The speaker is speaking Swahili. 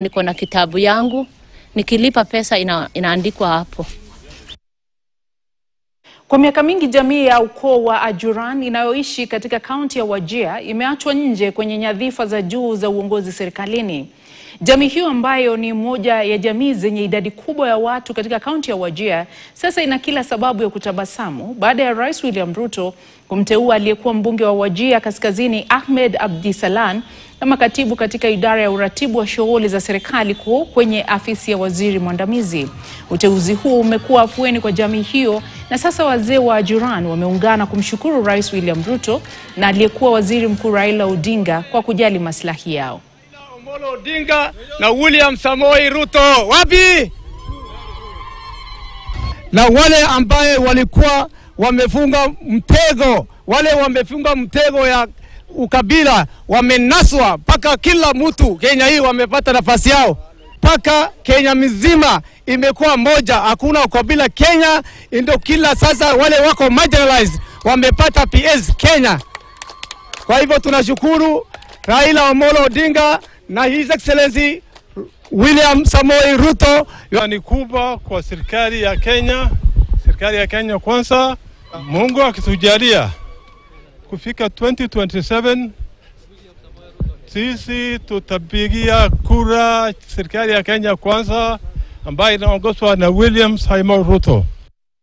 Niko na kitabu yangu, nikilipa pesa inaandikwa hapo. Kwa miaka mingi jamii ya ukoo wa Ajuran inayoishi katika kaunti ya Wajir imeachwa nje kwenye nyadhifa za juu za uongozi serikalini. Jamii hiyo ambayo ni moja ya jamii zenye idadi kubwa ya watu katika kaunti ya Wajir sasa ina kila sababu ya kutabasamu baada ya Rais William Ruto kumteua aliyekuwa mbunge wa Wajir Kaskazini Ahmed Abdisalan kama katibu katika idara ya uratibu wa shughuli za serikali kuu kwenye afisi ya waziri mwandamizi. Uteuzi huu umekuwa afueni kwa jamii hiyo, na sasa wazee wa Ajuran wameungana kumshukuru Rais William Ruto na aliyekuwa waziri mkuu Raila Odinga kwa kujali maslahi yao. Omolo Odinga na William Samoei Ruto wapi? Na wale ambaye walikuwa wamefunga mtego, ya ukabila wamenaswa, paka kila mtu Kenya hii wamepata nafasi yao, paka Kenya mzima imekuwa moja, hakuna ukabila Kenya, ndio kila sasa wale wako marginalized wamepata PS Kenya. Kwa hivyo tunashukuru Raila Omolo Odinga na His Excellency William Samoei Ruto. Ni kubwa kwa serikali ya Kenya kwanza. Mungu akitujalia kufika 2027 sisi tutapigia kura serikali ya Kenya kwanza ambayo inaongozwa na William Samoei Ruto.